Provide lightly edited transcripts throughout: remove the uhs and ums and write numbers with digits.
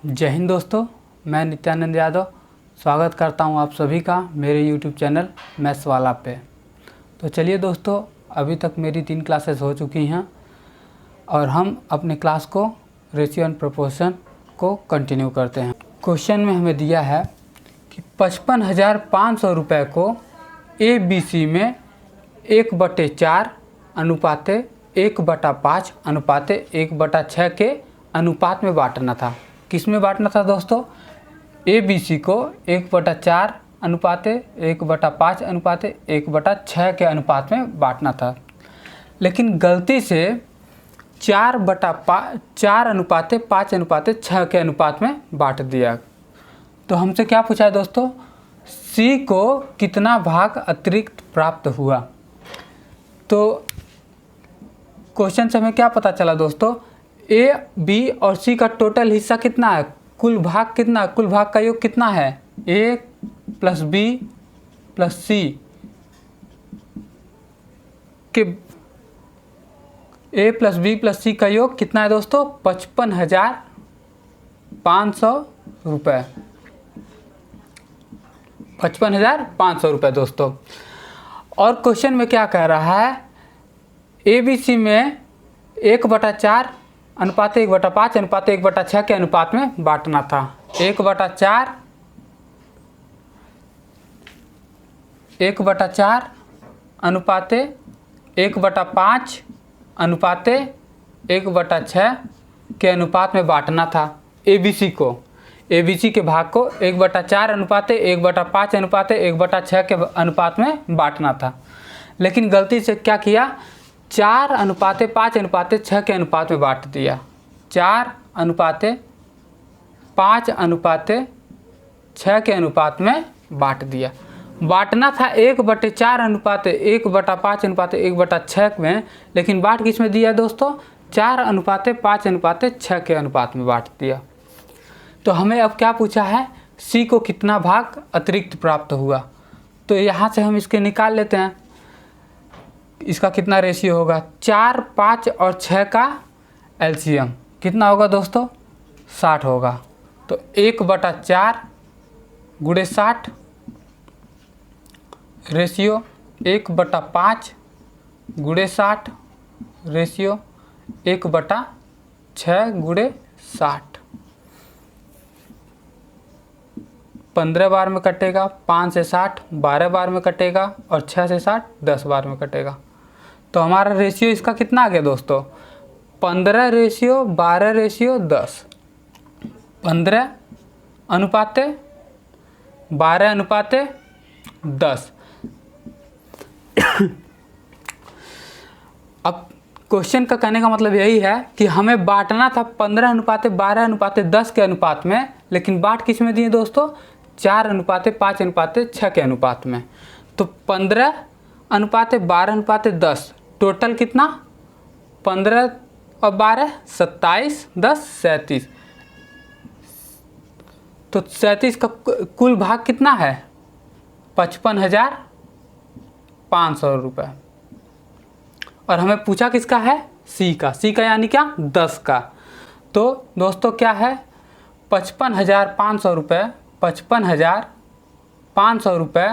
जय हिंद दोस्तों, मैं नित्यानंद यादव स्वागत करता हूं आप सभी का मेरे YouTube चैनल मैथ्स वाला पे। तो चलिए दोस्तों, अभी तक मेरी 3 क्लासेस हो चुकी हैं और हम अपने क्लास को रेशियो एंड प्रोपोर्शन को कंटिन्यू करते हैं। क्वेश्चन में हमें दिया है कि 55,500 रुपये को ABC में 1/4 अनुपाते 1/5 अनुपाते 1/6 के अनुपात में बांटना था। किस में बांटना था दोस्तों? ABC को 1/4 अनुपाते 1/5 अनुपाते 1/6 के अनुपात में बांटना था, लेकिन गलती से 4 अनुपाते 5 अनुपाते 6 के अनुपात में बांट दिया। तो हमसे क्या पूछा है दोस्तों? C को कितना भाग अतिरिक्त प्राप्त हुआ। तो क्वेश्चन से हमें क्या पता चला दोस्तों? A, B और C का टोटल हिस्सा कितना है? कुल भाग कितना? कुल भाग का योग कितना है? A plus B plus C के A plus B plus C का योग कितना है दोस्तों? 55,500 रुपये। 55,500 रुपये दोस्तों। और क्वेश्चन में क्या कह रहा है? ABC में 1/4 अनुपाते 1/5 अनुपाते 1/6 के अनुपात में बांटना था। 1/4 अनुपाते 1/5 अनुपाते 1/6 के अनुपात में बांटना था ABC को। ABC के भाग को 1/4 अनुपाते 1/5 अनुपाते 1/6 के अनुपात में बांटना था, लेकिन गलती से क्या किया? 4 अनुपाते 5 अनुपाते 6 के अनुपात में बांट दिया। 4 अनुपाते 5 अनुपाते 6 के अनुपात में बांट दिया। बांटना था 1/4 अनुपाते 1/5 अनुपाते 1/6 में, लेकिन बांट किस में दिया दोस्तों? 4 अनुपाते 5 अनुपाते 6 के अनुपात में बांट दिया। तो हमें अब क्या पूछा है? C को कितना भाग अतिरिक्त प्राप्त हुआ। तो यहाँ से हम इसके निकाल लेते हैं। इसका कितना रेशियो होगा? 4, 5 और 6 का एलसीएम कितना होगा दोस्तों? 60 होगा। तो 1/4 गुणे 60 रेशियो 1/5 गुणे 60 रेशियो 1/6 गुणे 60। 15 बार में कटेगा, 5 से 60 12 बार में कटेगा और 6 से 60 10 बार में कटेगा। तो हमारा रेशियो इसका कितना आ गया दोस्तों? 15:12:10। 15 अनुपाते 12 अनुपाते 10। अब क्वेश्चन का कहने का मतलब यही है कि हमें बांटना था 15 अनुपाते 12 अनुपाते 10 के अनुपात में, लेकिन बांट किस में दिए दोस्तों? 4 अनुपाते 5 अनुपाते 6 के अनुपात में। तो 15 अनुपाते 12 अनुपाते 10 टोटल कितना? 15 और 12 27 10 37। तो 37 का कुल भाग कितना है? 55,500 रुपये। और हमें पूछा किसका है? C का। C का यानी क्या? 10 का। तो दोस्तों क्या है? 55,500 रुपये 55,500 रुपये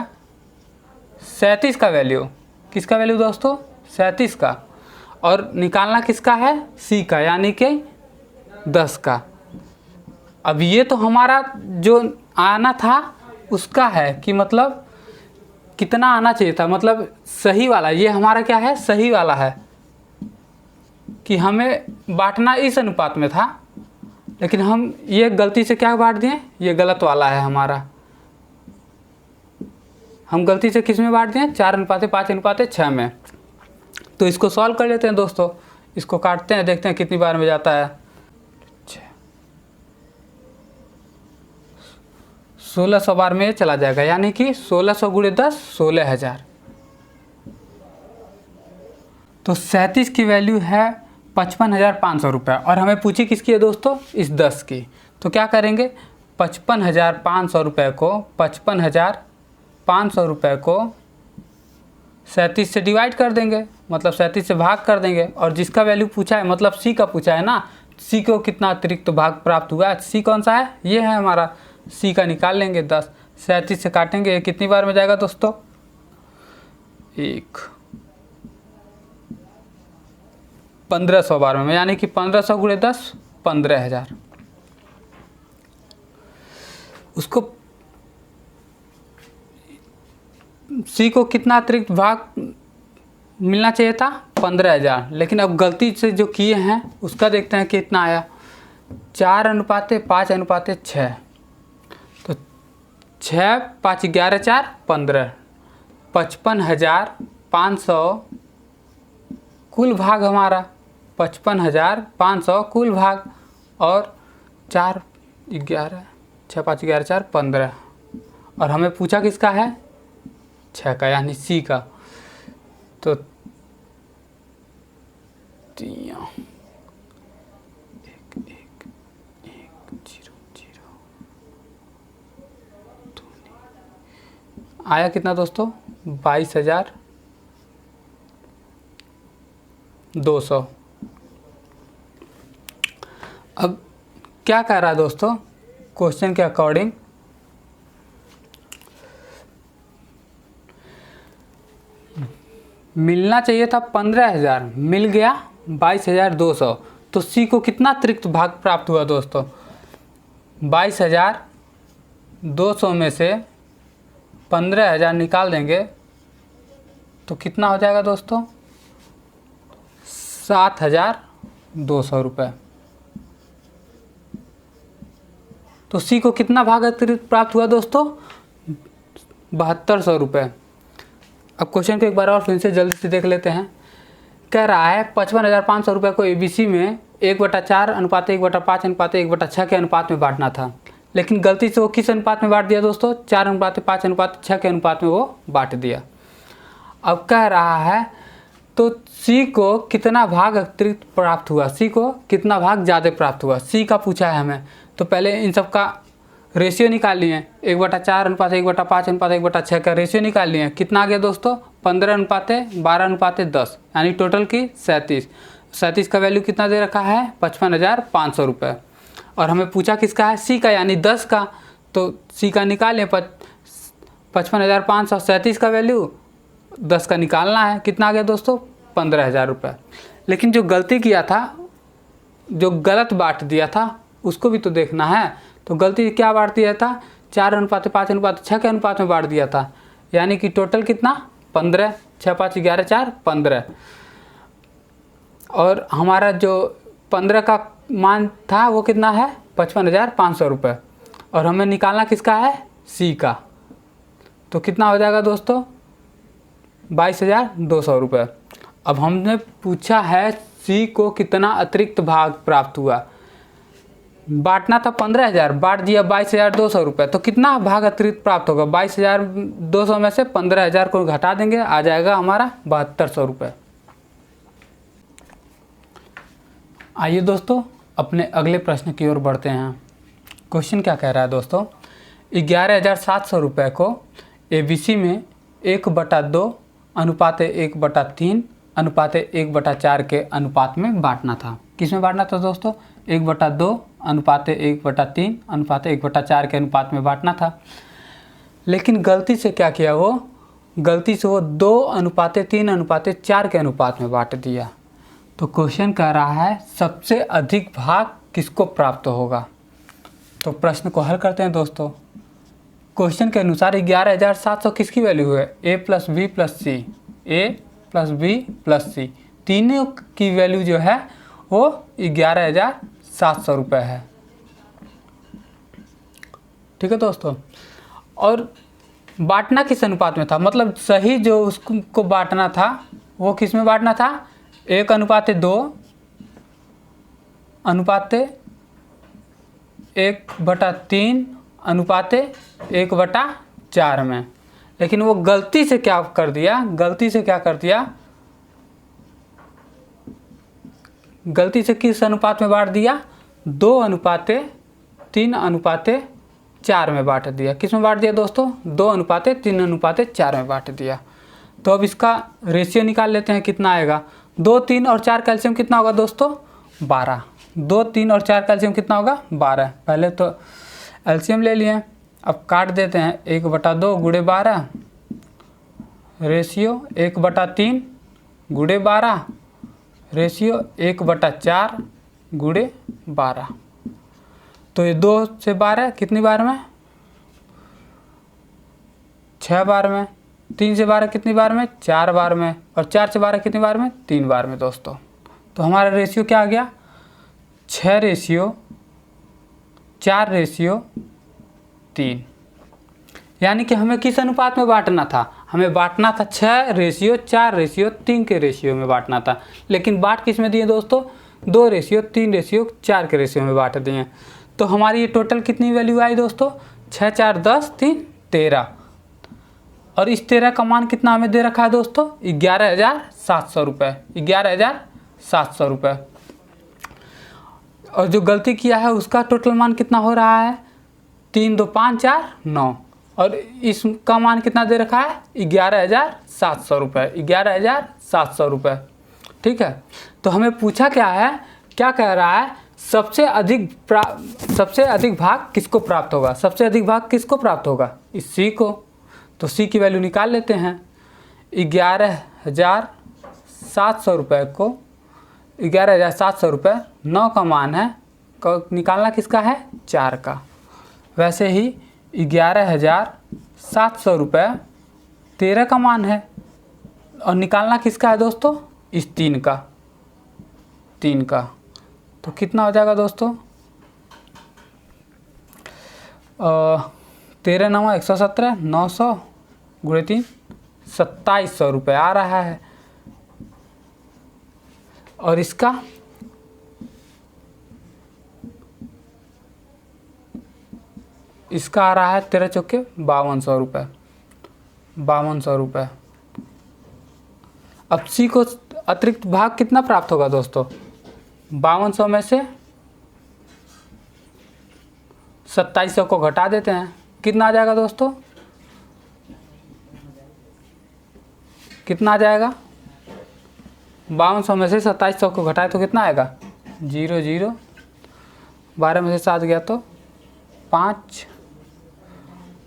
37 का वैल्यू। किसका वैल्यू दोस्तों? 37 का। और निकालना किसका है? C का, यानी कि 10 का। अब ये तो हमारा जो आना था उसका है कि मतलब कितना आना चाहिए था, मतलब सही वाला। ये हमारा क्या है? सही वाला है कि हमें बांटना इस अनुपात में था, लेकिन हम ये गलती से क्या बांट दिए? ये गलत वाला है हमारा। हम गलती से किस में बांट दिए? 4 अनुपाते 5 अनुपाते 6 में। तो इसको सॉल्व कर लेते हैं दोस्तों। इसको काटते हैं, देखते हैं कितनी बार में जाता है। 1600 बार में ये चला जाएगा, यानी कि 1600 गुणे 10 16,000। तो 37 की वैल्यू है 55,500 रुपये और हमें पूछी किसकी है दोस्तों? इस 10 की। तो क्या करेंगे? 55,500 रुपये को 55,500 रुपये को 37 से डिवाइड कर देंगे, मतलब 37 से भाग कर देंगे। और जिसका वैल्यू पूछा है, मतलब C का पूछा है ना, सी को कितना अतिरिक्त भाग प्राप्त हुआ, सी कौन सा है, ये है हमारा, सी का निकाल लेंगे 10, 37 से काटेंगे, ये कितनी बार में जाएगा दोस्तों, 1500 बार में, यानी कि 1500 गुणे 10 15,000। उसको सी को कितना अतिरिक्त भाग मिलना चाहिए था, 15,000, लेकिन अब गलती से जो किए हैं उसका देखते हैं कितना आया, 4:5:6, तो 6 5 11 4 15, 55,500 कुल भाग हमारा, 55,500 कुल भाग, और 4 11 6 5 11 4 15, और हमें पूछा किसका है, 6 का, यानी सी का। तो 3 1 1 1 0 0 आया कितना दोस्तों, 22,200। अब क्या कह रहा है दोस्तों, क्वेश्चन के अकॉर्डिंग मिलना चाहिए था 15,000, मिल गया 22,200, तो सी को कितना अतिरिक्त भाग प्राप्त हुआ दोस्तों, 22,200 में से 15,000 निकाल देंगे तो कितना हो जाएगा दोस्तों, 7,200 रुपये। तो सी को कितना भाग अतिरिक्त प्राप्त हुआ दोस्तों, 7,200 रुपये। अब क्वेश्चन को एक बार और फिर से जल्दी से देख लेते हैं। कह रहा है 55,500 रुपये को एबीसी में 1/4 अनुपात 1/5 अनुपात 1/6 के अनुपात में बांटना था, लेकिन गलती से वो किस अनुपात में बांट दिया दोस्तों, 4:5:6 के अनुपात में वो बांट दिया। अब कह रहा है तो सी को कितना भाग अतिरिक्त प्राप्त हुआ, सी को कितना भाग ज़्यादा प्राप्त हुआ, सी का पूछा है हमें। तो पहले इन सब का रेशियो निकाल लिए, 1/4 अनुपात 1/5 अनुपात 1/6 का रेशियो निकाल लिए, कितना आ गया दोस्तों, 15:12:10, यानी टोटल की 37 का वैल्यू कितना दे रखा है, 55,500 रुपये। और हमें पूछा किसका है, सी का, यानी 10 का, तो सी का निकालें, 55,500, 37 का वैल्यू 10 का निकालना है, कितना आ गया दोस्तों, 15,000 रुपये। लेकिन जो गलती किया था, जो गलत बांट दिया था, उसको भी तो देखना है। तो गलती क्या बांट दिया था, 4:5:6 के अनुपात में बांट दिया था, यानी कि टोटल कितना, 15, 6 5 11 4 15, और हमारा जो 15 का मान था वो कितना है, 55,500 रुपये, और हमें निकालना किसका है, सी का। तो कितना हो जाएगा दोस्तों, 22,200 रुपये। अब हमने पूछा है सी को कितना अतिरिक्त भाग प्राप्त हुआ, बांटना था 15,000, बांट दिया 22,200 रुपये, तो कितना भाग अतिरिक्त प्राप्त होगा, 22,200 में से 15,000 को घटा देंगे, आ जाएगा हमारा 7,200 रुपये। आइए दोस्तों अपने अगले प्रश्न की ओर बढ़ते हैं। क्वेश्चन क्या कह रहा है दोस्तों, 11,700 रुपये को एबीसी में 1/2 अनुपात 1/3 अनुपात 1/4 के अनुपात में बांटना था। किस में बांटना था दोस्तों, 1/2 अनुपात 1/3 अनुपात 1/4 के अनुपात में बांटना था। लेकिन गलती से क्या किया, वो गलती से वो 2:3:4 के अनुपात में बांट दिया। तो क्वेश्चन कह रहा है सबसे अधिक भाग किसको प्राप्त होगा। तो प्रश्न को हल करते हैं दोस्तों। क्वेश्चन के अनुसार 11,700 किसकी वैल्यू है, ए प्लस बी प्लस सी, ए प्लस बी प्लस सी, तीनों की वैल्यू जो है वो 11,700 रुपये है। ठीक है दोस्तों, और बांटना किस अनुपात में था, मतलब सही जो उसको बांटना था वो किस में बांटना था, 1:2 अनुपात 1/3 अनुपात 1/4 में। लेकिन वो गलती से क्या कर दिया, गलती से किस अनुपात में बांट दिया, 2:3:4 में बांट दिया। किस में बांट दिया दोस्तों, 2:3:4 में बांट दिया। तो अब इसका रेशियो निकाल लेते हैं, कितना आएगा, 2, 3 और 4 कैल्शियम कितना होगा दोस्तों, 12। 2, 3 और 4 का एलसीएम कितना होगा 12। पहले तो एलसीएम ले लिए, अब काट देते हैं। 1/2 गुणे 12 रेशियो 1/3 गुणे 12 रेशियो 1/4 गुणे 12। तो ये 2 से 12 कितनी बार में 6 बार में, 3 से 12 कितनी बार में 4 बार में, और 4 से 12 कितनी बार में 3 बार में दोस्तों। तो हमारा रेशियो क्या आ गया 6 रेशियो 4 रेशियो 3। यानी कि हमें किस अनुपात में बांटना था, हमें बांटना था 6 रेशियो 4 रेशियो 3 के रेशियो में बांटना था, लेकिन बांट किस में दिए दोस्तों 2 रेशियो 3 रेशियो 4 के रेशियो में बांट दिए। तो हमारी ये टोटल कितनी वैल्यू आई दोस्तों 6, 4, 10, 3, 13। और इस 13 का मान कितना हमें दे रखा है दोस्तों 11,700 रुपये, 11,700 रुपये। और जो गलती किया है उसका टोटल मान कितना हो रहा है 3, 2, 5, 4, 9, और इसका मान कितना दे रखा है 11,700 रुपये, 11,700 रुपये। ठीक है, तो हमें पूछा क्या है, क्या कह रहा है सबसे अधिक भाग किसको प्राप्त होगा, सबसे अधिक भाग किसको प्राप्त होगा इस सी को। तो सी की वैल्यू निकाल लेते हैं। 11,700 रुपये को 11,700 रुपये 9 का मान है, निकालना किसका है 4 का। वैसे ही 11,700 रुपये 13 का मान है, और निकालना किसका है दोस्तों इस 3 का। तो कितना हो जाएगा दोस्तों 13 9 117, 900 गुणे 3 2700 रुपये आ रहा है। और इसका आ रहा है 13 चौके 5200 रुपये, 5200 रुपये। अब सी को अतिरिक्त भाग कितना प्राप्त होगा दोस्तों 5200 में से 2700 को घटा देते हैं, कितना आ जाएगा दोस्तों, कितना आ जाएगा 5200 में से 2700 को घटाए तो कितना आएगा 0 0, 12 में से 7 गया तो 5,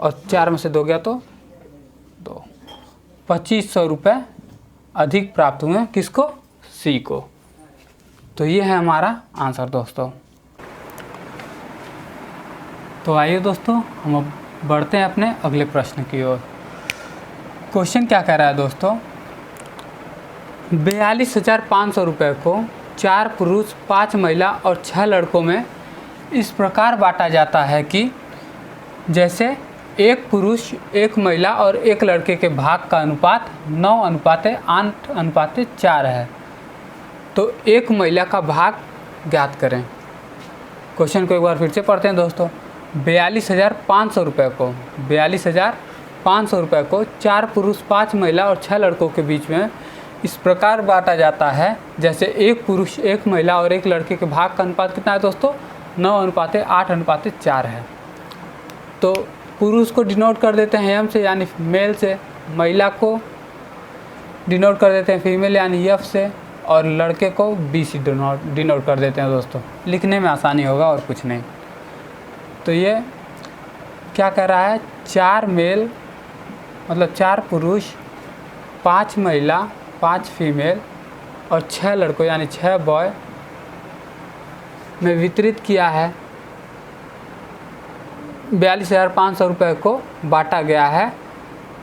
और 4 में से 2 गया तो 2, 2500 रुपये अधिक प्राप्त हुए किसको सी को। तो ये है हमारा आंसर दोस्तों। तो आइए दोस्तों हम अब बढ़ते हैं अपने अगले प्रश्न की ओर। क्वेश्चन क्या कह रहा है दोस्तों 42,500 रुपये को 4 पुरुष 5 महिला और 6 लड़कों में इस प्रकार बांटा जाता है कि जैसे 1 पुरुष 1 महिला और 1 लड़के के भाग का अनुपात 9:8:4 है। तो 1 महिला का भाग ज्ञात करें। क्वेश्चन को एक बार फिर से पढ़ते हैं दोस्तों। 42,500 रुपये को 42,500 रुपये को 4 पुरुष 5 महिला और 6 लड़कों के बीच में इस प्रकार बांटा जाता है जैसे 1 पुरुष 1 महिला और 1 लड़के के भाग का अनुपात कितना है दोस्तों 9:8:4 है। तो पुरुष को डिनोट कर देते हैं एम से यानी मेल से, महिला को डिनोट कर देते हैं फीमेल यानी एफ से, और लड़के को बी से डिनोट कर देते हैं दोस्तों। लिखने में आसानी होगा और कुछ नहीं। तो ये क्या कह रहा है 4 मेल मतलब 4 पुरुष 5 महिला 5 फीमेल और 6 लड़कों यानी 6 बॉय में वितरित किया है। 42,500 रुपये को बांटा गया है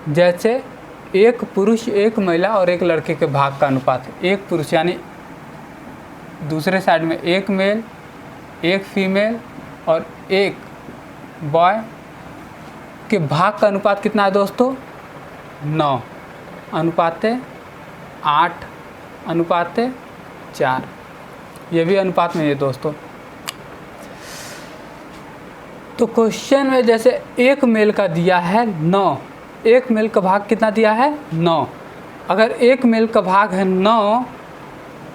जैसे 1 पुरुष 1 महिला और 1 लड़के के भाग का अनुपात। 1 पुरुष यानी दूसरे साइड में 1 मेल 1 फीमेल और 1 बॉय के भाग का अनुपात कितना है दोस्तों 9:8:4। ये भी अनुपात में है दोस्तों। तो क्वेश्चन में जैसे 1 मेल का दिया है 9, 1 मेल का भाग कितना दिया है 9। अगर 1 मेल का भाग है 9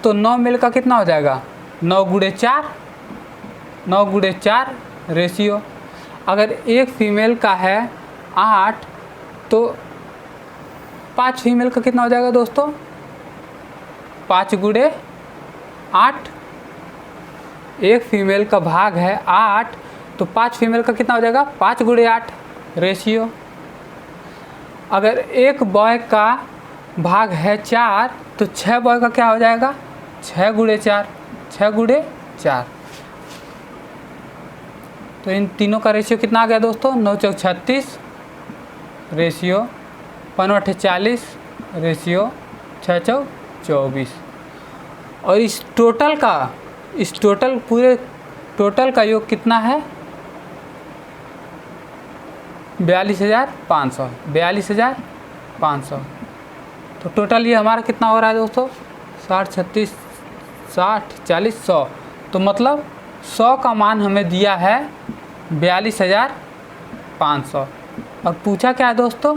तो 9 मेल का कितना हो जाएगा 9x4 रेशियो। अगर 1 फीमेल का है 8 तो 5 फीमेल का कितना हो जाएगा दोस्तों 5x8 एक फीमेल का भाग है 8, तो 5 फीमेल का कितना हो जाएगा 5 गुणे 8 रेशियो। अगर एक बॉय का भाग है 4 तो 6 बॉय का क्या हो जाएगा 6 गुणे 4, 6 गुणे 4। तो इन तीनों का रेशियो कितना आ गया दोस्तों 9 चौक 36 रेशियो 5 8 40 रेशियो 6 चौक 24। और इस टोटल पूरे टोटल का योग कितना है 42,500, 42,500। तो टोटल ये हमारा कितना हो रहा है दोस्तों 60 36 60 40 100। तो मतलब 100 का मान हमें दिया है 42,500। और पूछा क्या है दोस्तों,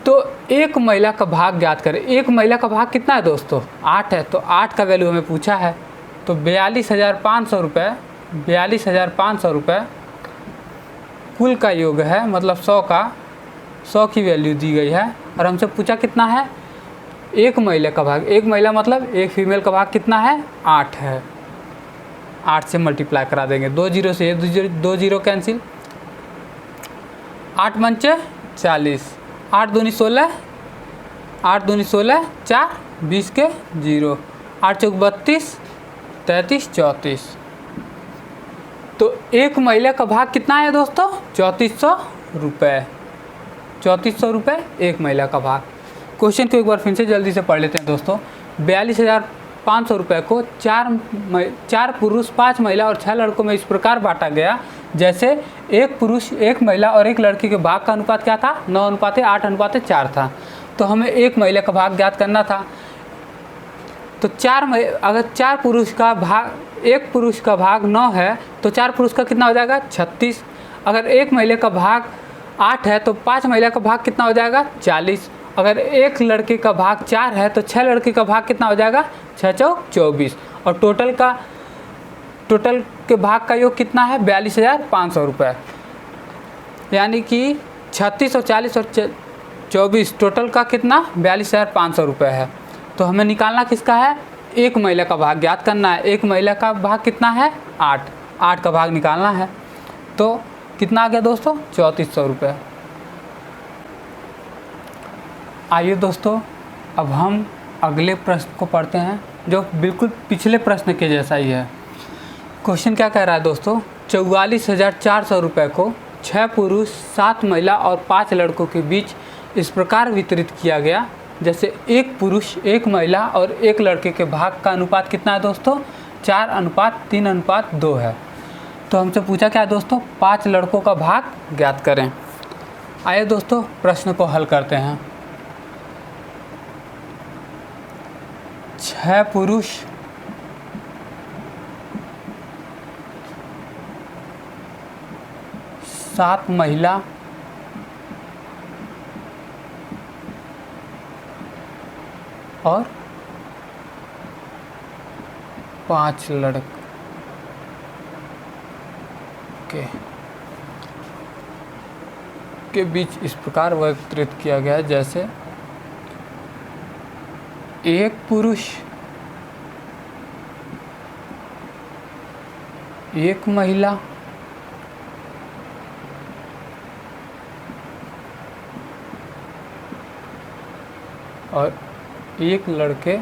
तो एक महिला का भाग ज्ञात करें। एक महिला का भाग कितना है दोस्तों 8 है, तो 8 का वैल्यू हमें पूछा है। तो 42,500 रुपये, 42,500 रुपये कुल का योग है, मतलब 100 की वैल्यू दी गई है। और हमसे पूछा कितना है एक महिला का भाग, एक महिला मतलब एक फीमेल का भाग कितना है 8 है। 8 से मल्टीप्लाई करा देंगे, 2 जीरो से 2 जीरो कैंसिल, 8 पंचे 40, 8 दूनी 16, 8 दूनी 16, 4 20 के 0, 8 चौक 32, 33 34। तो एक महिला का भाग कितना है दोस्तों 3400 रुपये, 3400 रुपये एक महिला का भाग। क्वेश्चन को एक बार फिर से जल्दी से पढ़ लेते हैं दोस्तों। 42,500 रुपये को 4 पुरुष 5 महिला और 6 लड़कों में इस प्रकार बांटा गया जैसे एक पुरुष एक महिला और एक लड़की के भाग का अनुपात क्या था 9:8:4 था। तो हमें एक महिला का भाग ज्ञात करना था। तो अगर 4 पुरुष का भाग, एक पुरुष का भाग 9 है तो 4 पुरुष का कितना हो जाएगा 36। अगर एक महिला का भाग 8 है तो 5 महिला का भाग कितना हो जाएगा 40। अगर एक लड़के का भाग 4 है तो 6 लड़के का भाग कितना हो जाएगा 6 चौक 24। और टोटल के भाग का योग कितना है 42,500 रुपये। यानी कि 36 और 40 और 24 टोटल का कितना 42,500 रुपये है। तो हमें निकालना किसका है एक महिला का भाग ज्ञात करना है। एक महिला का भाग कितना है 8 का भाग निकालना है। तो कितना आ गया दोस्तों 3400 रुपये। आइए दोस्तों अब हम अगले प्रश्न को पढ़ते हैं जो बिल्कुल पिछले प्रश्न के जैसा ही है। क्वेश्चन क्या कह रहा है दोस्तों 44,400 रुपये को 6 पुरुष 7 महिला और 5 लड़कों के बीच इस प्रकार वितरित किया गया जैसे एक पुरुष एक महिला और एक लड़के के भाग का अनुपात कितना है दोस्तों 4:3:2 है। तो हमसे पूछा क्या है दोस्तों 5 लड़कों का भाग ज्ञात करें। आइए दोस्तों प्रश्न को हल करते हैं। 6 पुरुष 7 महिला और 5 लड़के के बीच इस प्रकार वितरित किया गया है जैसे एक पुरुष एक महिला और एक लड़के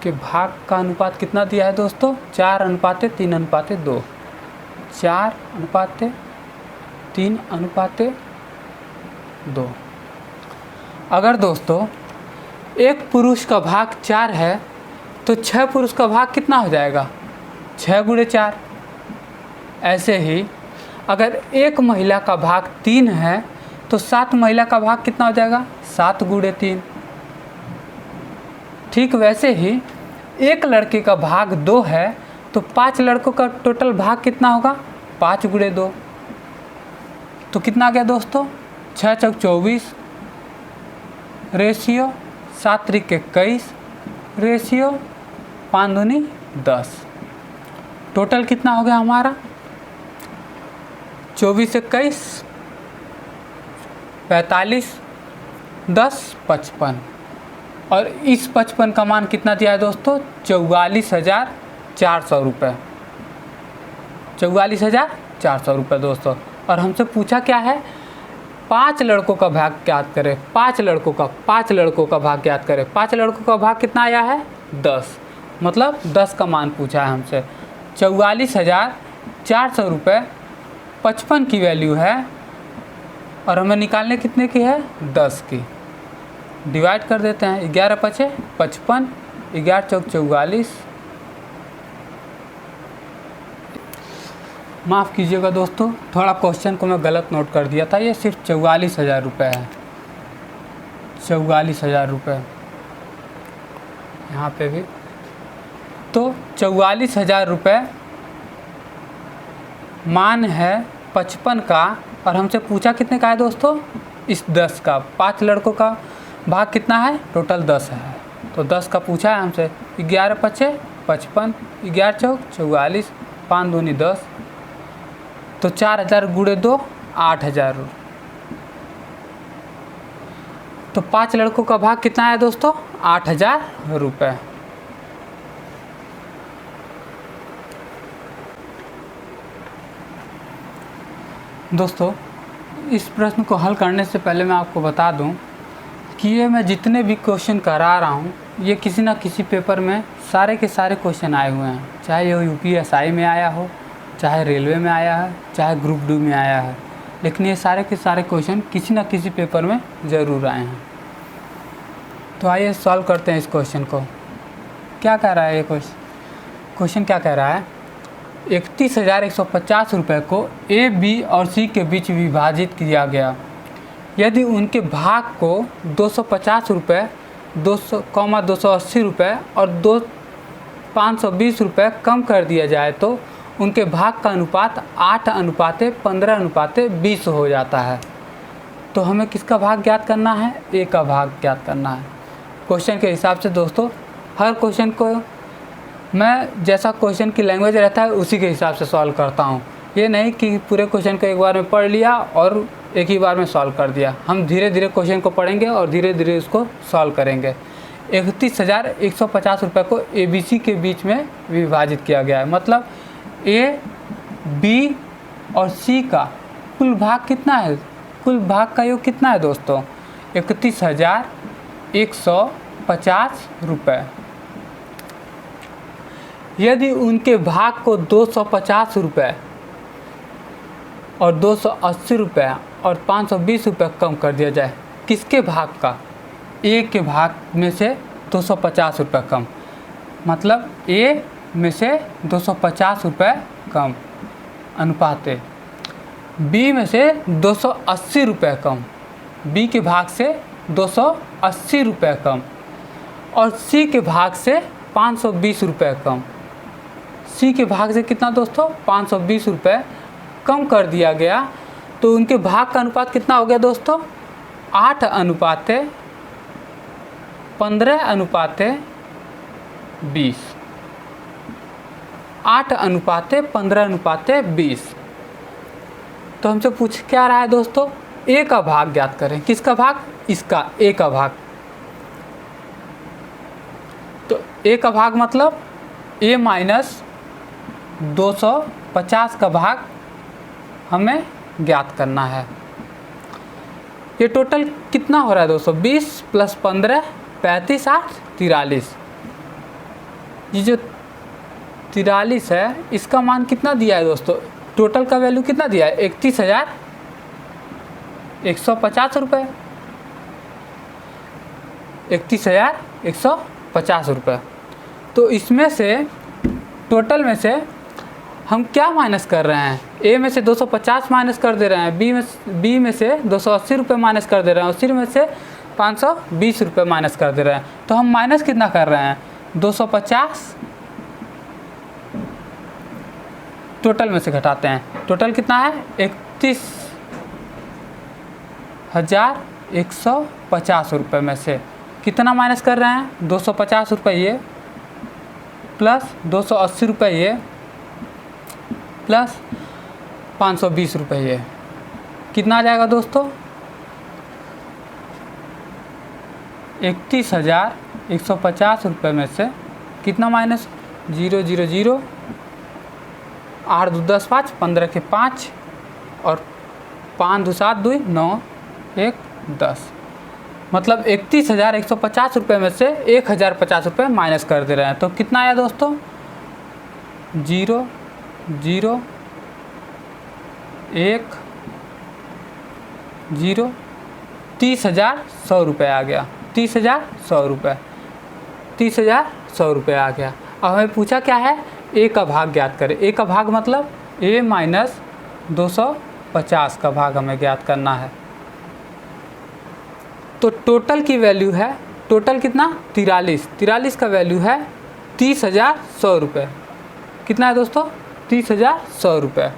के भाग का अनुपात कितना दिया है दोस्तों 4:3:2, 4:3:2। अगर दोस्तों एक पुरुष का भाग 4 है तो 6 पुरुष का भाग कितना हो जाएगा 6 गुणे 4। ऐसे ही अगर एक महिला का भाग 3 है तो 7 महिला का भाग कितना हो जाएगा 7 गुणे 3। ठीक वैसे ही एक लड़के का भाग 2 है तो 5 लड़कों का टोटल भाग कितना होगा 5 गुणे 2। तो कितना आ गया दोस्तों 6 चौक 24 रेशियो 7 त्रिक 21 रेशियो 5 दूनी 10। टोटल कितना हो गया हमारा 24 21 45 10 55। और इस 55 का मान कितना दिया है दोस्तों? 44,400 रुपये। 44,400 रुपये दोस्तों। और हमसे पूछा क्या है? 5 लड़कों का भाग ज्ञात करें। 5 लड़कों का भाग ज्ञात करें। 5 लड़कों का भाग कितना आया है? 10। मतलब 10 का मान पूछा है हमसे। 44,400 रुपये 55 की वैल्यू है और हमें निकालने कितने की है? 10 की। डिवाइड कर देते हैं। 11 पचे 55, 11 चौक 44। माफ़ कीजिएगा दोस्तों, थोड़ा क्वेश्चन को मैं गलत नोट कर दिया था। ये सिर्फ 44,000 रुपये है। 44,000 रुपये यहाँ पे भी। तो 44,000 रुपये मान है 55 का और हमसे पूछा कितने का है दोस्तों? इस 10 का। 5 लड़कों का भाग कितना है? टोटल 10 है। तो 10 का पूछा है हमसे। 11 पचे 55, 11 चौक 44, 5 दूनी 10। तो 4,000 गुणे 2 8,000। तो 5 लड़कों का भाग कितना है दोस्तों? 8,000 रुपये। दोस्तों, इस प्रश्न को हल करने से पहले मैं आपको बता दूं कि ये मैं जितने भी क्वेश्चन करा रहा हूँ ये किसी ना किसी पेपर में सारे के सारे क्वेश्चन आए हुए हैं। चाहे ये UPSI में आया हो, चाहे रेलवे में आया है, चाहे ग्रुप 2 में आया है, लेकिन ये सारे के सारे क्वेश्चन किसी ना किसी पेपर में ज़रूर आए हैं। तो आइए सॉल्व करते हैं इस क्वेश्चन को। क्या कह रहा है ये क्वेश्चन क्या कह रहा है? 31,150 रुपये को A, B और C के बीच विभाजित किया गया। यदि उनके भाग को 250 रुपये, 280 रुपये और 520 रुपये कम कर दिया जाए तो उनके भाग का अनुपात 8:15:20 हो जाता है। तो हमें किसका भाग ज्ञात करना है? A का भाग ज्ञात करना है। क्वेश्चन के हिसाब से दोस्तों, हर क्वेश्चन को मैं जैसा क्वेश्चन की लैंग्वेज रहता है उसी के हिसाब से सॉल्व करता हूँ। ये नहीं कि पूरे क्वेश्चन को एक बार में पढ़ लिया और एक ही बार में सॉल्व कर दिया। हम धीरे धीरे क्वेश्चन को पढ़ेंगे और धीरे धीरे उसको सॉल्व करेंगे। 31,150 रुपये को ABC के बीच में विभाजित किया गया है। मतलब A, B और C का कुल भाग कितना है? कुल भाग का योग कितना है दोस्तों? 31,150 रुपये। यदि उनके भाग को 250 रुपये और 280 रुपये और 520 रुपये कम कर दिया जाए, किसके भाग का? A के भाग में से 250 रुपये कम। मतलब A में से 250 रुपये कम अनुपात B में से 280 रुपये कम। B के भाग से 280 रुपये कम और C के भाग से 520 रुपये कम। C के भाग से कितना दोस्तों? 520 रुपये कम कर दिया गया। तो उनके भाग का अनुपात कितना हो गया दोस्तों? 8:15:20। 8:15:20। तो हमसे पूछ क्या रहा है दोस्तों? A का भाग ज्ञात करें। किसका भाग? इसका A का भाग। तो A का भाग मतलब A माइनस 250 का भाग हमें ज्ञात करना है। ये टोटल कितना हो रहा है दोस्तों? 20 + 15 35 8 43। ये जो 43 है इसका मान कितना दिया है दोस्तों? टोटल का वैल्यू कितना दिया है? 31,150 रुपये। 31,150 रुपये। तो इसमें से टोटल में से हम क्या माइनस कर रहे हैं? A में से 250 माइनस कर दे रहे हैं, B में से 280 रुपये माइनस कर दे रहे हैं और C में से 520 रुपये माइनस कर दे रहे हैं। तो हम माइनस कितना कर रहे हैं? 250 टोटल में से घटाते हैं। टोटल कितना है? 31,150 रुपये में से कितना माइनस कर रहे हैं? 250 रुपये ये प्लस 280 रुपये ये प्लस 520 रुपये ये। कितना आ जाएगा दोस्तों? 31,150 रुपये में से कितना माइनस 0 0 0 8 2 10 5 15 के 5 और 5 2 7 2 9 1 10, मतलब 31,150 रुपये में से 1,050 रुपये माइनस कर दे रहे हैं। तो कितना आया दोस्तों 0 0 1 0 30,100 रुपये आ गया। 30,100 रुपये 30,100 रुपये आ गया। अब हमें पूछा क्या है ए का भाग ज्ञात करें। ए का भाग मतलब ए माइनस 250 का भाग हमें ज्ञात करना है। तो टोटल की वैल्यू है, टोटल कितना 43 का वैल्यू है 30,100 रुपये। कितना है दोस्तों 30,100 रुपये,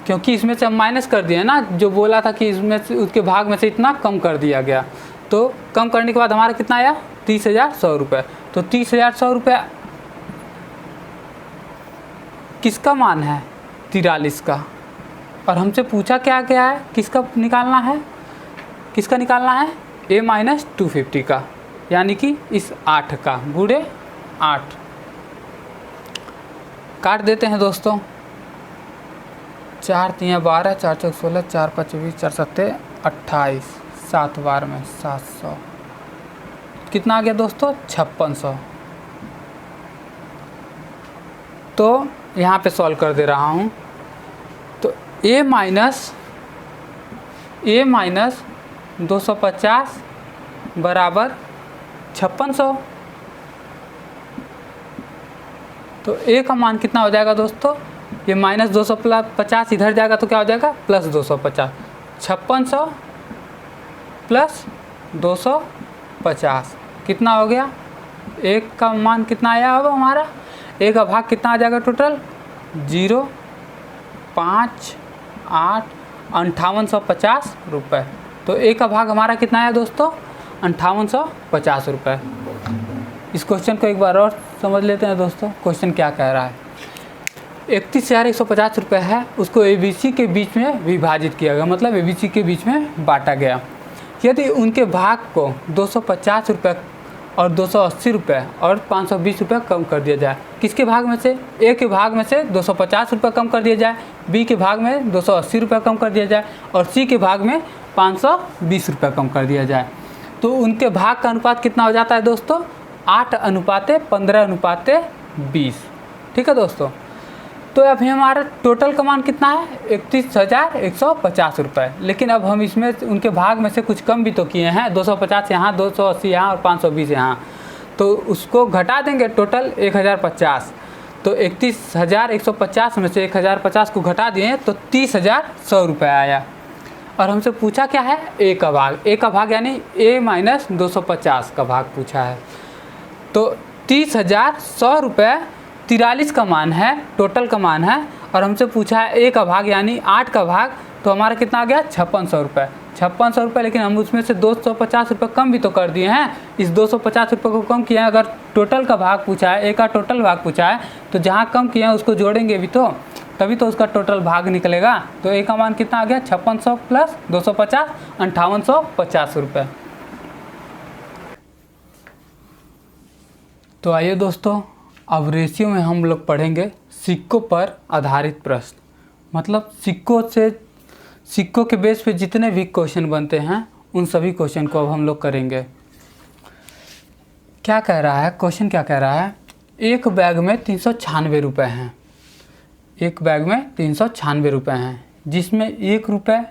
क्योंकि इसमें से हम माइनस कर दिए ना, जो बोला था कि इसमें से उसके भाग में से इतना कम कर दिया गया। तो कम करने के बाद हमारा कितना आया 30,100 रुपये। तो 30,100 रुपये किसका मान है 43 का, और हमसे पूछा क्या गया है किसका निकालना है, किसका निकालना है a माइनस 250 का, यानी कि इस 8 का गुणे 8। काट देते हैं दोस्तों, 4 3 12 4 4 16 4 5 20 4 7 28, 7 बार में 700, कितना आ गया दोस्तों 5600। तो यहाँ पे सॉल्व कर दे रहा हूँ। तो a माइनस 250 बराबर 5600। तो a का मान कितना हो जाएगा दोस्तों, ये माइनस 250 इधर जाएगा तो क्या हो जाएगा प्लस 250। 5600 प्लस 250 कितना हो गया, एक का मान कितना आया अब हमारा, एक का भाग कितना आ जाएगा टोटल 0 5 8 5850 रुपये। तो एक का भाग हमारा कितना आया दोस्तों 5850 रुपये। इस क्वेश्चन को एक बार और समझ लेते हैं दोस्तों। क्वेश्चन क्या कह रहा है, 31,150 रुपये है, उसको ABC के बीच में विभाजित किया गया, मतलब ABC के बीच में बांटा गया। यदि उनके भाग को 250 रुपये और 280 रुपये और 520 रुपये कम कर दिया जाए, किसके भाग में से, ए के भाग में से 250 रुपये कम कर दिया जाए, बी के भाग में 280 रुपये कम कर दिया जाए और सी के भाग में 520 रुपये कम कर दिया जाए, तो उनके भाग का अनुपात कितना हो जाता है दोस्तों 8:15:20। ठीक है दोस्तों। तो अब हमारा टोटल का मान कितना है 31,150 रुपये, लेकिन अब हम इसमें उनके भाग में से कुछ कम भी तो किए हैं, 250 यहाँ 280 यहाँ और 520 यहाँ, तो उसको घटा देंगे टोटल 1,050। तो 31,150 में से 1,050 को घटा दिए तो 30,100 रुपये आया। और हमसे पूछा क्या है ए का भाग, ए का भाग यानी a माइनस 250 का भाग पूछा है। तो 30,100 रुपये 43 का मान है, टोटल का मान है, और हमसे पूछा है ए का भाग यानी 8 का भाग, तो हमारा कितना आ गया 5600 रुपये। 5600 रुपये, लेकिन हम उसमें से 250 रुपये कम भी तो कर दिए हैं। इस 250 रुपये को कम किया है, अगर टोटल का भाग पूछा है, ए का टोटल भाग पूछा है, तो जहाँ कम किया है उसको जोड़ेंगे भी तो, तभी तो उसका टोटल भाग निकलेगा। तो ए का मान कितना आ गया 5600 प्लस 250 5850 रुपये। तो आइए दोस्तों, अब रेशियो में हम लोग पढ़ेंगे सिक्कों पर आधारित प्रश्न, मतलब सिक्कों के बेस पे जितने भी क्वेश्चन बनते हैं उन सभी क्वेश्चन को अब हम लोग करेंगे। क्या कह रहा है क्वेश्चन, क्या कह रहा है, एक बैग में 396 रुपये हैं, एक बैग में 396 रुपये हैं, जिसमें 1 रुपये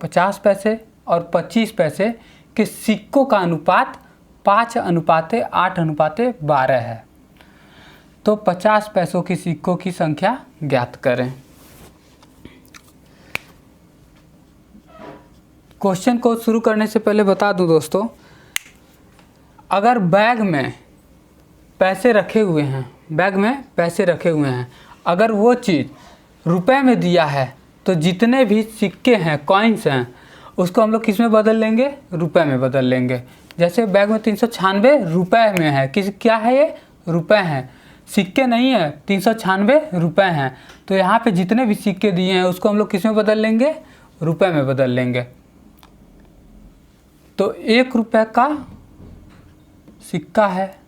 50 पैसे और 25 पैसे के सिक्कों का अनुपात 5:8:12 है। तो 50 पैसों की सिक्कों की संख्या ज्ञात करें। क्वेश्चन को शुरू करने से पहले बता दूं दोस्तों, अगर बैग में पैसे रखे हुए हैं, बैग में पैसे रखे हुए हैं, अगर वो चीज़ रुपए में दिया है तो जितने भी सिक्के हैं, कॉइन्स हैं, उसको हम लोग किस में बदल लेंगे, रुपए में बदल लेंगे। जैसे बैग में 396 रुपये में है, क्या है ये, रुपए हैं, सिक्के नहीं है, 396 रुपये हैं। तो यहाँ पे जितने भी सिक्के दिए हैं उसको हम लोग किस में बदल लेंगे, रुपए में बदल लेंगे। तो 1 रुपये का सिक्का है,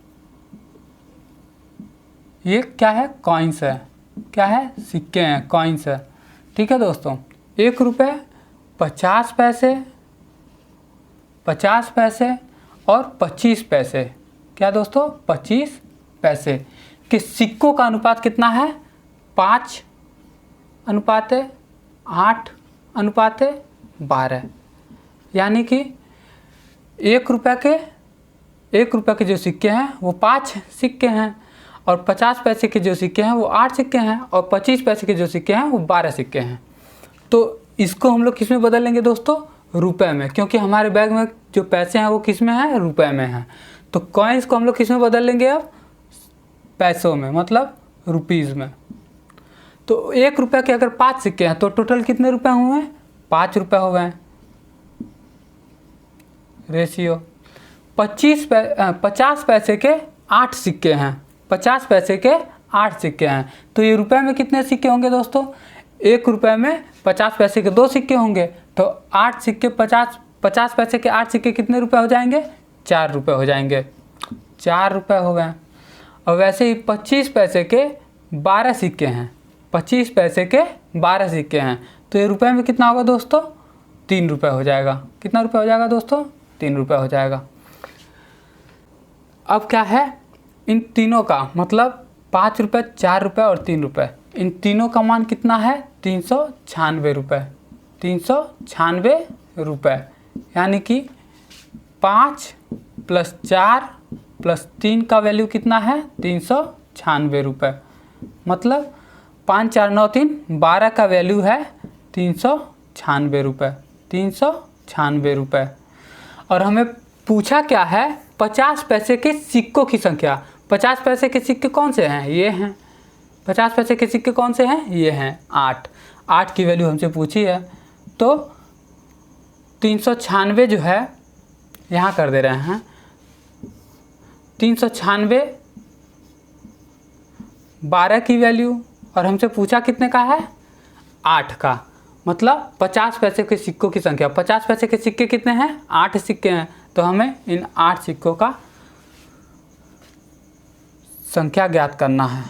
ये क्या है, कॉइन्स है, क्या है, सिक्के हैं, कॉइन्स है। ठीक है दोस्तों, 1 रुपये 50 पैसे, 50 पैसे और 25 पैसे, क्या दोस्तों, 25 पैसे के सिक्कों का अनुपात कितना है, 5:8:12। यानी कि 1 रुपये के जो सिक्के हैं वो 5 सिक्के हैं, और 50 पैसे के जो सिक्के हैं वो 8 सिक्के हैं, और 25 पैसे के जो सिक्के हैं वो 12 सिक्के हैं। तो इसको हम लोग किस में बदल लेंगे दोस्तों, रुपए में, क्योंकि हमारे बैग में जो पैसे हैं वो किस में है, रुपए में है। तो कॉइन्स को हम लोग किस में बदल लेंगे, अब पैसों में, मतलब रुपीज़ में। तो 1 रुपये के अगर 5 सिक्के हैं तो टोटल कितने रुपए हुए हैं, 5 रुपये हो गए। रेशियो 50 पैसे के 8 सिक्के हैं, 50 पैसे के 8 सिक्के हैं। तो ये रुपए में कितने सिक्के होंगे दोस्तों, 1 रुपये में 50 पैसे के 2 सिक्के होंगे, तो 8 सिक्के 50 पैसे के 8 सिक्के कितने रुपए हो जाएंगे, 4 रुपये हो जाएंगे, 4 रुपये हो गए। और वैसे ही 25 पैसे के 12 सिक्के हैं, 25 पैसे के 12 सिक्के हैं, तो ये रुपए में कितना होगा दोस्तों, 3 रुपये हो जाएगा। कितना रुपये हो जाएगा दोस्तों, 3 रुपये हो जाएगा। अब क्या है, इन तीनों का मतलब 5 रुपये, 4 रुपये और 3 रुपये, इन तीनों का मान कितना है, 396 रुपये, 396 रुपये। यानी कि 5 + 4 + 3 का वैल्यू कितना है, 396 रुपये। मतलब 5 4 9 3 12 का वैल्यू है 396 रुपये, 396 रुपये। और हमें पूछा क्या है, 50 पैसे के सिक्कों की संख्या। 50 पैसे के सिक्के कौन से हैं, ये हैं। 50 पैसे के सिक्के कौन से हैं, ये हैं 8 की वैल्यू हमसे पूछी है। तो 396 जो है यहाँ कर दे रहे हैं, 396 12 की वैल्यू, और हमसे पूछा कितने का है, 8 का। मतलब 50 पैसे के सिक्कों की संख्या, 50 पैसे के सिक्के कितने हैं, 8 सिक्के हैं। तो हमें इन 8 सिक्कों का संख्या ज्ञात करना है।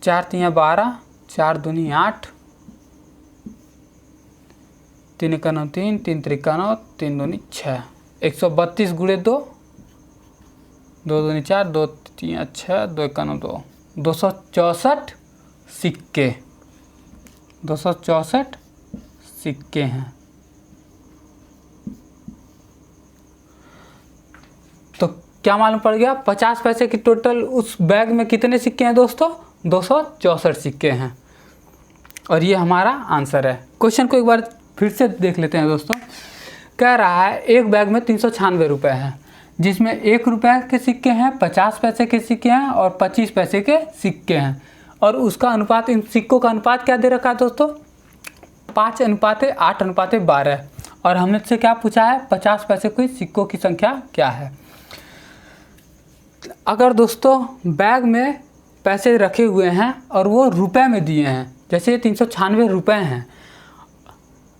4 3 12, 4 दूनी 8, 3 1 9 3, 3 3 9, 3 दूनी 6, 132 × 2, 2 दूनी 4, 2 3 6, 2 1 9 2, 264 सिक्के, 264 सिक्के हैं। तो क्या मालूम पड़ गया, 50 पैसे की टोटल उस बैग में कितने सिक्के हैं दोस्तों, 264 सिक्के हैं। और ये हमारा आंसर है। क्वेश्चन को एक बार फिर से देख लेते हैं दोस्तों। कह रहा है एक बैग में 396 रुपये हैं, जिसमें 1 रुपये के सिक्के हैं, 50 पैसे के सिक्के हैं और 25 पैसे के सिक्के हैं। और उसका अनुपात, इन सिक्कों का अनुपात क्या दे रखा है दोस्तों, 5:8:12। और हमने से क्या पूछा है, 50 पैसे के सिक्कों की संख्या क्या है। अगर दोस्तों बैग में पैसे रखे हुए हैं और वो रुपए में दिए हैं, जैसे ये 396 रुपये हैं,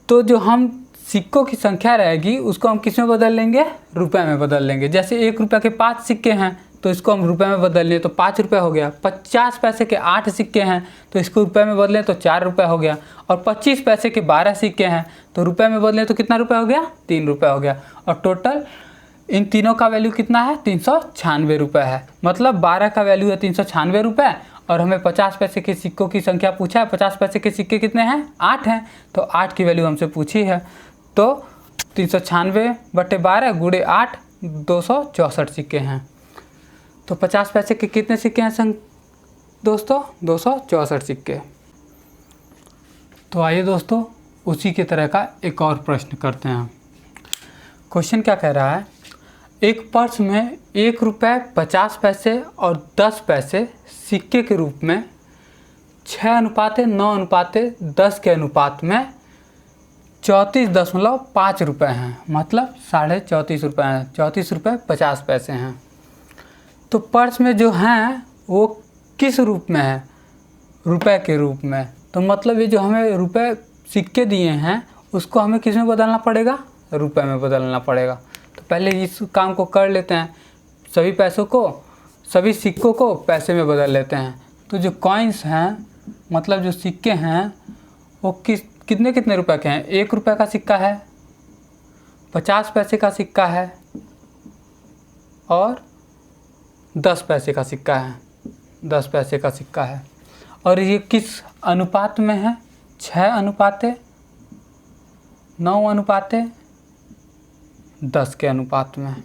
तो जो हम सिक्कों की संख्या रहेगी उसको हम किस में बदल लेंगे, रुपए में बदल लेंगे। जैसे 1 रुपये के 5 सिक्के हैं तो इसको हम रुपए में बदल लें तो 5 रुपये हो गया। 50 पैसे के 8 सिक्के हैं तो इसको रुपए में बदलें तो 4 रुपये हो गया। और 25 पैसे के 12 सिक्के हैं तो रुपए में बदलें तो कितना रुपये हो गया, 3 रुपये हो गया। और टोटल इन तीनों का वैल्यू कितना है, 396 रुपये है। मतलब 12 का वैल्यू है 396 रुपये, और हमें 50 पैसे के सिक्कों की संख्या पूछा है। 50 पैसे के सिक्के कितने हैं, 8 हैं, तो 8 की वैल्यू हमसे पूछी है। तो 396/12 × 8, 264 सिक्के हैं। तो 50 पैसे के कितने सिक्के हैं दोस्तों, 264 सिक्के। तो आइए दोस्तों उसी की तरह का एक और प्रश्न करते हैं। क्वेश्चन क्या कह रहा है, एक पर्स में 1 रुपये 50 पैसे और 10 पैसे सिक्के के रूप में 6:9:10 के अनुपात में 34.5 रुपये हैं। मतलब 34.5 रुपये हैं, 34 रुपये 50 पैसे हैं। तो पर्स में जो हैं वो किस रूप में है, रुपए के रूप में। तो मतलब ये जो हमें रुपए सिक्के दिए हैं उसको हमें किस में बदलना पड़ेगा, रुपए में बदलना पड़ेगा। तो पहले इस काम को कर लेते हैं, सभी सिक्कों को पैसे में बदल लेते हैं। तो जो कॉइन्स हैं, मतलब जो सिक्के हैं, वो कितने कितने रुपए के हैं। 1 रुपये का सिक्का है, 50 पैसे का सिक्का है और 10 पैसे का सिक्का है। 10 पैसे का सिक्का है और ये किस अनुपात में है? 6:9:10 के अनुपात में।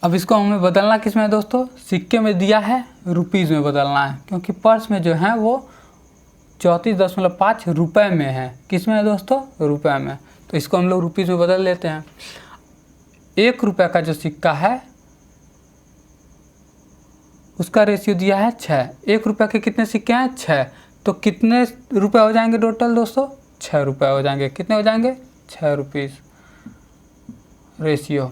अब इसको हमें बदलना किस में है दोस्तों? सिक्के में दिया है, रुपीज़ में बदलना है, क्योंकि पर्स में जो है वो 34.5 रुपये में है। किस में है दोस्तों? रुपये में। तो इसको हम लोग रुपीज़ में बदल लेते हैं। 1 रुपये का जो सिक्का है उसका रेशियो दिया है 6। 1 रुपये के कितने सिक्के हैं? 6। तो कितने रुपए हो जाएंगे टोटल दोस्तों? 6 रुपये हो जाएंगे। कितने हो जाएंगे? 6 रुपीज़। रेशियो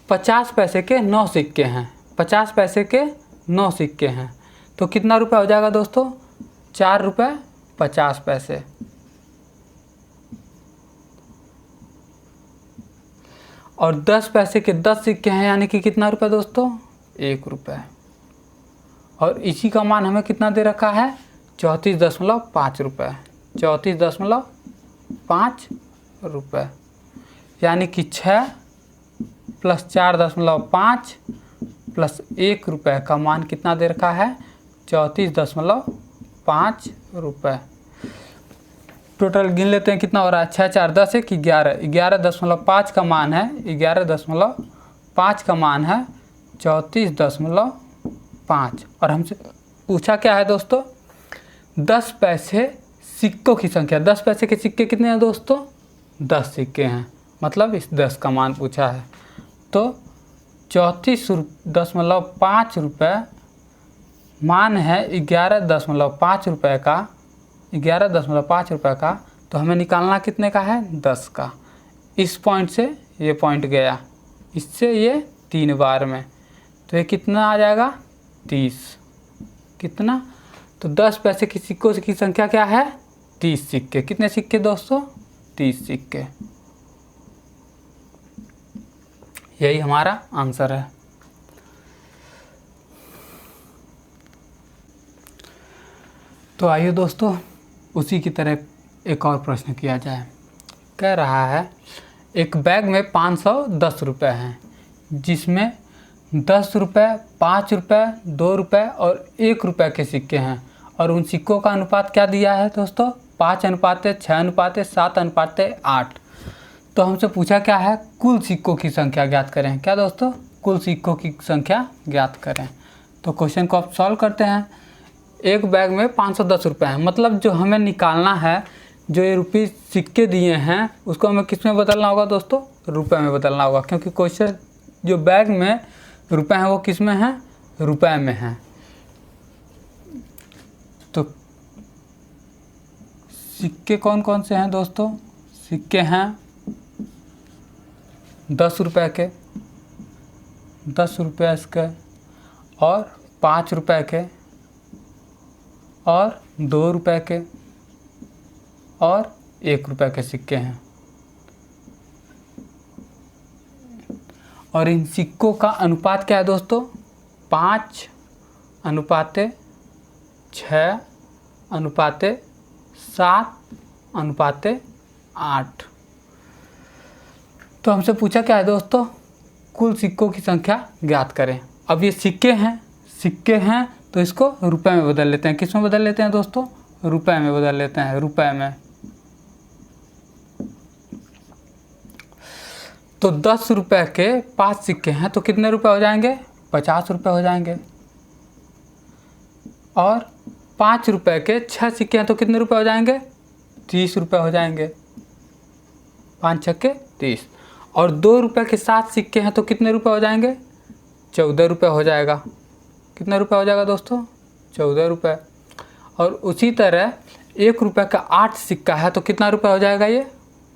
50 पैसे के 9 सिक्के हैं। 50 पैसे के 9 सिक्के हैं तो कितना रुपये हो जाएगा दोस्तों? 4 रुपये 50 पैसे। और 10 पैसे के 10 सिक्के हैं, यानी कि कितना रुपये दोस्तों? 1 रुपये। और इसी का मान हमें कितना दे रखा है? 34.5 रुपये। 34.5 रुपये, यानी कि 6 + 4.5 + 1 रुपये का मान कितना दे रखा है? 34.5 रुपये। टोटल गिन लेते हैं कितना हो रहा है। 6 4 10 1 11। 11.5 का मान है, 11.5 का मान है 34.5। और हमसे पूछा क्या है दोस्तों? 10 पैसे सिक्कों की संख्या। 10 पैसे के सिक्के कितने हैं दोस्तों? 10 सिक्के हैं, मतलब इस 10 का मान पूछा है। तो 34.5 रुपये मान है 11.5 रुपये का। 11.5 रुपये का तो हमें निकालना कितने का है? 10 का। इस पॉइंट से ये पॉइंट गया, इससे ये 3 बार में, तो ये कितना आ जाएगा? 30। कितना? तो 10 पैसे की सिक्कों की संख्या क्या है? 30 सिक्के। कितने सिक्के दोस्तों? 30 सिक्के। यही हमारा आंसर है। तो आइए दोस्तों उसी की तरह एक और प्रश्न किया जाए। कह रहा है एक बैग में 510 रुपये हैं, जिसमें 10 रुपये, 5 रुपये, 2 रुपये और 1 रुपये के सिक्के हैं। और उन सिक्कों का अनुपात क्या दिया है दोस्तों? 5:6:7:8। तो हमसे पूछा क्या है? कुल सिक्कों की संख्या ज्ञात करें। क्या दोस्तों? कुल सिक्कों की संख्या ज्ञात करें। तो क्वेश्चन को आप सॉल्व करते हैं। एक बैग में 510 रुपये हैं, मतलब जो हमें निकालना है, जो ये रुपये सिक्के दिए हैं उसको हमें किस में बदलना होगा दोस्तों? रुपए में बदलना होगा, क्योंकि क्वेश्चन जो बैग में रुपए हैं वो किस में है? रुपए में है। तो सिक्के कौन कौन से हैं दोस्तों? सिक्के हैं 10 रुपये के, 10 रुपये के, और 5 रुपये के, और 2 रुपये के, और 1 रुपये के सिक्के हैं। और इन सिक्कों का अनुपात क्या है दोस्तों? 5:6:7:8। तो हमसे पूछा क्या है दोस्तों? कुल सिक्कों की संख्या ज्ञात करें। अब ये सिक्के हैं तो इसको रुपए में बदल लेते हैं। किस में बदल लेते हैं दोस्तों? रुपए में बदल लेते हैं, रुपए में। तो 10 रुपये के 5 सिक्के हैं तो कितने रुपए हो जाएंगे? 50 रुपये हो जाएंगे। और 5 रुपये के 6 सिक्के हैं तो कितने रुपए हो जाएंगे? 30 रुपये हो जाएंगे। 5 छक्के 30। और 2 रुपये के 7 सिक्के हैं तो कितने रुपए हो जाएंगे? 14 रुपये हो जाएगा। कितने रुपये हो जाएगा दोस्तों? 14 रुपये। और उसी तरह 1 रुपये का 8 सिक्का है तो कितना रुपये हो जाएगा? ये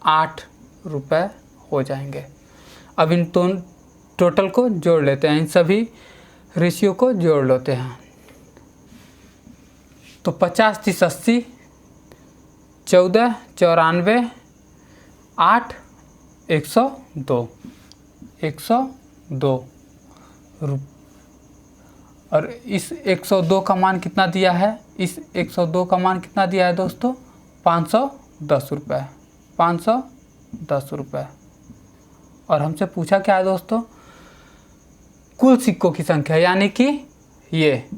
8 रुपये हो जाएंगे। अब इन टोटल को जोड़ लेते हैं, इन सभी रेशियो को जोड़ लेते हैं। तो 50 30 80, 14 94, 8 102 102 और इस 102 का मान कितना दिया है, इस 102 का मान कितना दिया है दोस्तों, 510 रुपये, 510 रुपये। और हमसे पूछा क्या है दोस्तों, कुल सिक्कों की संख्या, यानी कि ये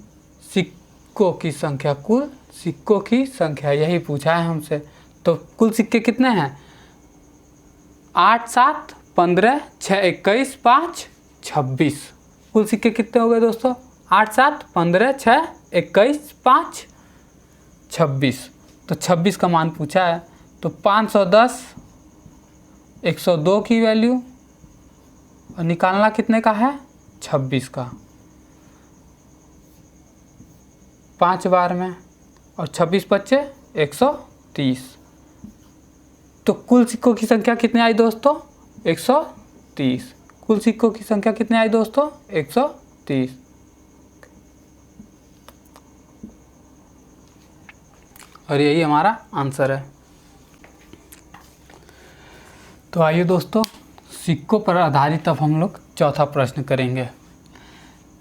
सिक्कों की संख्या, कुल सिक्कों की संख्या यही पूछा है हमसे। तो कुल सिक्के कितने हैं, 8, 7, 15, 6, 21, 5, 26। कुल सिक्के कितने हो गए दोस्तों, 8, 7, 15, 6, 21, 5, 26। तो 26 का मान पूछा है। तो 510, 102 की वैल्यू और निकालना कितने का है, 26 का, 5 बार में, और 26 बच्चे 130। तो कुल सिक्कों की संख्या कितनी आई दोस्तों, 130। कुल सिक्कों की संख्या कितनी आई दोस्तों, 130। और यही हमारा आंसर है। तो आइए दोस्तों, सिक्कों पर आधारित अब हम लोग चौथा प्रश्न करेंगे।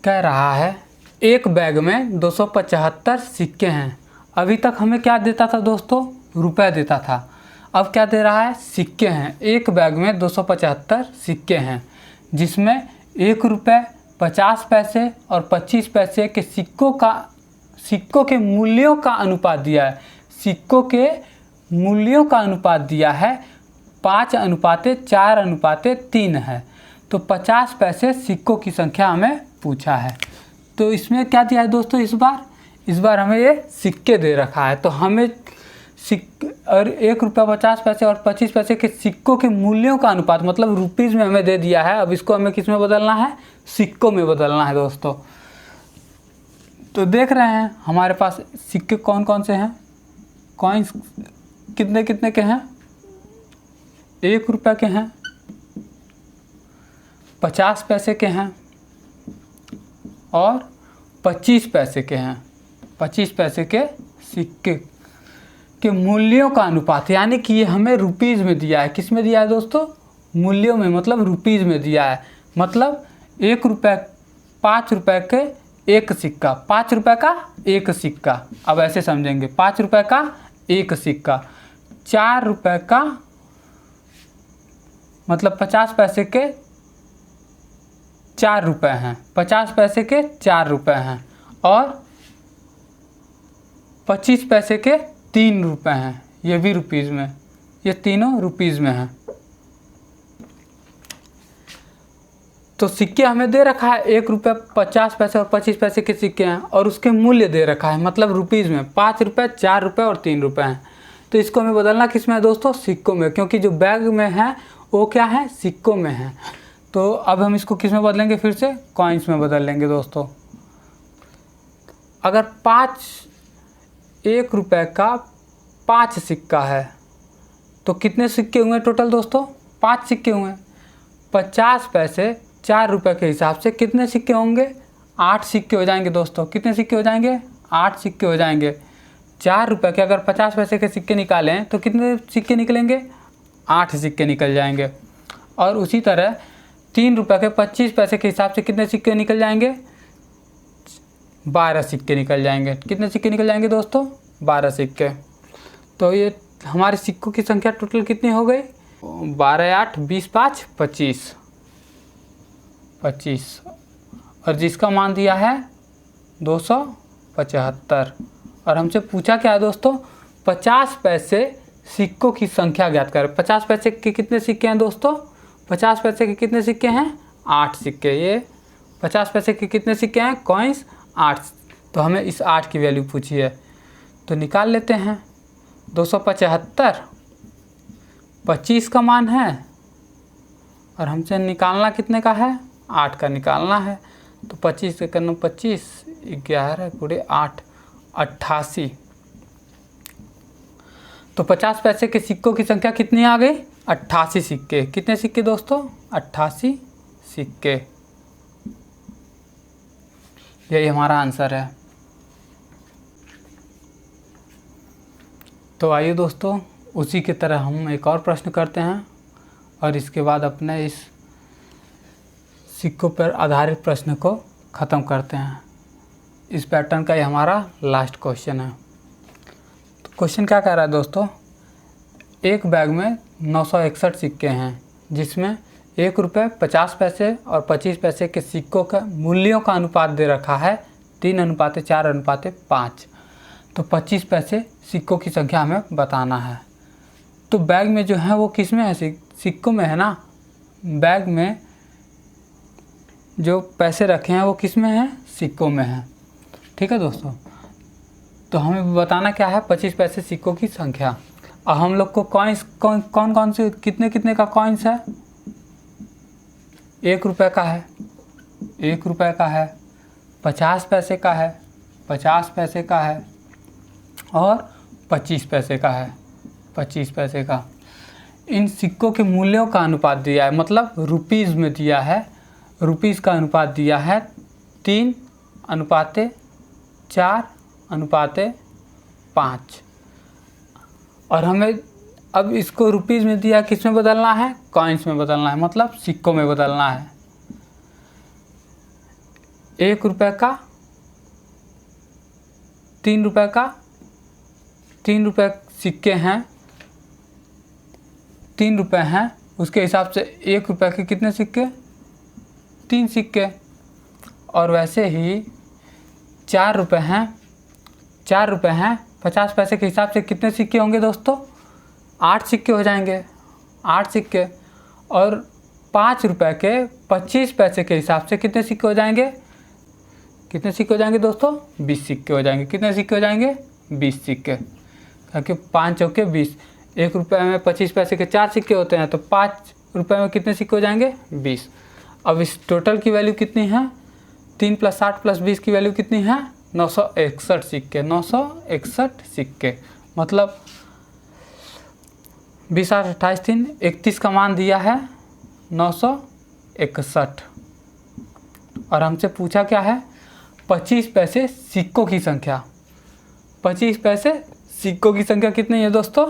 कह रहा है एक बैग में 275 सिक्के हैं। अभी तक हमें क्या देता था दोस्तों, रुपए देता था। अब क्या दे रहा है, सिक्के हैं। एक बैग में 275 सिक्के हैं, जिसमें 1 रुपये, 50 पैसे और 25 पैसे के सिक्कों के मूल्यों का अनुपात दिया है। सिक्कों के मूल्यों का अनुपात दिया है 5:4:3 है। तो 50 पैसे सिक्कों की संख्या हमें पूछा है। तो इसमें क्या दिया है दोस्तों, इस बार हमें ये सिक्के दे रखा है। तो हमें और 1 रुपया 50 पैसे और 25 पैसे के सिक्कों के मूल्यों का अनुपात, मतलब रुपीज़ में हमें दे दिया है। अब इसको हमें किस में बदलना है, सिक्कों में बदलना है दोस्तों। तो देख रहे हैं हमारे पास सिक्के कौन कौन से हैं, कॉइन्स कितने कितने के हैं, 1 रुपये के हैं, 50 पैसे के हैं और 25 पैसे के हैं। 25 पैसे के सिक्के के मूल्यों का अनुपात, यानी कि ये हमें रुपीज़ में दिया है। किस में दिया है दोस्तों, मूल्यों में, मतलब रुपीज़ में दिया है। मतलब 1 रुपये, 5 रुपये के एक सिक्का, 5 रुपये का एक सिक्का। अब ऐसे समझेंगे, 5 रुपये का एक सिक्का, 4 रुपये का मतलब 50 पैसे के 4 रुपये हैं, 50 पैसे के 4 रुपये हैं और 25 पैसे के 3 रुपये हैं। ये भी रुपीज़ में, ये तीनों रुपीज़ में हैं। तो सिक्के हमें दे रखा है 1 रुपये, 50 पैसे और 25 पैसे के सिक्के हैं और उसके मूल्य दे रखा है, मतलब रुपीज़ में 5 रुपये, 4 रुपये और 3 रुपये हैं। तो इसको हमें बदलना किस में है दोस्तों, सिक्कों में, क्योंकि जो बैग में है वो क्या है, सिक्कों में है। तो अब हम इसको किस में बदलेंगे, फिर से कॉइन्स में बदल लेंगे दोस्तों। अगर 1 रुपये का 5 सिक्का है तो कितने सिक्के हुए टोटल दोस्तों, 5 सिक्के हुए। 50 पैसे 4 रुपये के हिसाब से कितने सिक्के होंगे, 8 सिक्के हो जाएंगे दोस्तों। कितने सिक्के हो जाएंगे, 8 सिक्के हो जाएंगे। 4 रुपये के अगर 50 पैसे के सिक्के निकालें तो कितने सिक्के निकलेंगे, 8 सिक्के निकल जाएंगे। और उसी तरह 3 रुपये के 25 पैसे के हिसाब से कितने सिक्के निकल जाएंगे, 12 सिक्के निकल जाएंगे। कितने सिक्के निकल जाएंगे दोस्तों, 12 सिक्के। तो ये हमारे सिक्कों की संख्या टोटल कितनी हो गई, 12, 8, 20, 5, 25। और जिसका मान दिया है 275। और हमसे पूछा क्या है दोस्तों, 50 पैसे सिक्कों की संख्या ज्ञात करें। 50 पैसे के कितने सिक्के हैं दोस्तों, 50 पैसे के कितने सिक्के हैं, 8 सिक्के। ये 50 पैसे के कितने सिक्के हैं, कॉइन्स 8। तो हमें इस 8 की वैल्यू पूछी है, तो निकाल लेते हैं। 275 25 का मान है और हमसे निकालना कितने का है, 8 का निकालना है। तो 25 से करना 25, 11 गुणे 8, 88। तो 50 पैसे के सिक्कों की संख्या कितनी आ गई, 88 सिक्के। कितने सिक्के दोस्तों, 88 सिक्के। यही हमारा आंसर है। तो आइए दोस्तों, उसी की तरह हम एक और प्रश्न करते हैं और इसके बाद अपने इस सिक्कों पर आधारित प्रश्न को ख़त्म करते हैं। इस पैटर्न का ये हमारा लास्ट क्वेश्चन है। तो क्वेश्चन क्या कह रहा है दोस्तों, एक बैग में 961 सिक्के हैं जिसमें 1 रुपये 50 पैसे और 25 पैसे के सिक्कों का मूल्यों का अनुपात दे रखा है 3:4:5। तो 25 पैसे सिक्कों की संख्या हमें बताना है। तो बैग में जो है वो किस में है, सिक्कों में है ना। बैग में जो पैसे रखे हैं वो किस में है, सिक्कों में है। ठीक है दोस्तों, तो हमें बताना क्या है, 25 पैसे सिक्कों की संख्या। और हम लोग को कॉइन्स कौन से कितने का कॉइन्स है, 1 रुपये का है, 1 रुपये का है, 50 पैसे का है, 50 पैसे का है और 25 पैसे का है, 25 पैसे का। इन सिक्कों के मूल्यों का अनुपात दिया है, मतलब रुपीज़ में दिया है। रुपीज़ का अनुपात दिया है 3:4:5। और हमें अब इसको रुपीज़ में दिया, किस में बदलना है, कॉइन्स में बदलना है, मतलब सिक्कों में बदलना है। 1 रुपये का, 3 रुपये का, 3 रुपये सिक्के हैं, 3 रुपये हैं, उसके हिसाब से 1 रुपये के कितने सिक्के, 3 सिक्के। और वैसे ही 4 रुपये हैं, 4 रुपये हैं, 50 पैसे के हिसाब से कितने सिक्के होंगे दोस्तों, 8 सिक्के हो जाएंगे, 8 सिक्के। और 5 रुपये के 25 पैसे के हिसाब से कितने सिक्के हो जाएंगे, कितने सिक्के हो जाएंगे दोस्तों, 20 सिक्के हो जाएंगे। कितने सिक्के हो जाएंगे, 20 सिक्के, क्योंकि 5 चौके 20। 1 रुपये में 25 पैसे के 4 सिक्के होते हैं, तो 5 रुपये में कितने सिक्के हो जाएंगे, 20। अब इस टोटल की वैल्यू कितनी है, 3 + 8 + 20 की वैल्यू कितनी है, 961 सिक्के, 961 सिक्के। मतलब 20, 8, 28, 3, 31 का मान दिया है 961। और हमसे पूछा क्या है, 25 पैसे सिक्कों की संख्या। 25 पैसे सिक्कों की संख्या कितनी है दोस्तों,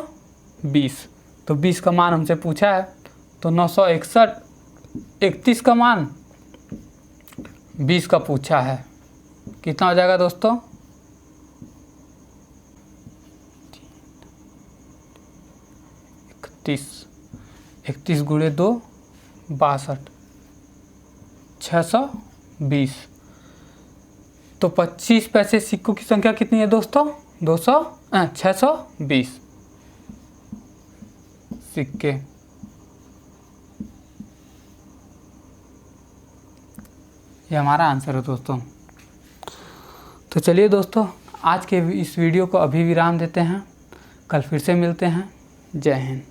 20। तो 20 का मान हमसे पूछा है, तो 961, 31 का मान, 20 का पूछा है। कितना हो जाएगा दोस्तों, 31 गुणे 2 62, 620। तो 25 पैसे सिक्कों की संख्या कितनी है दोस्तों, 620 सिक्के। ये हमारा आंसर है दोस्तों। तो चलिए दोस्तों, आज के इस वीडियो को अभी विराम देते हैं, कल फिर से मिलते हैं। जय हिंद।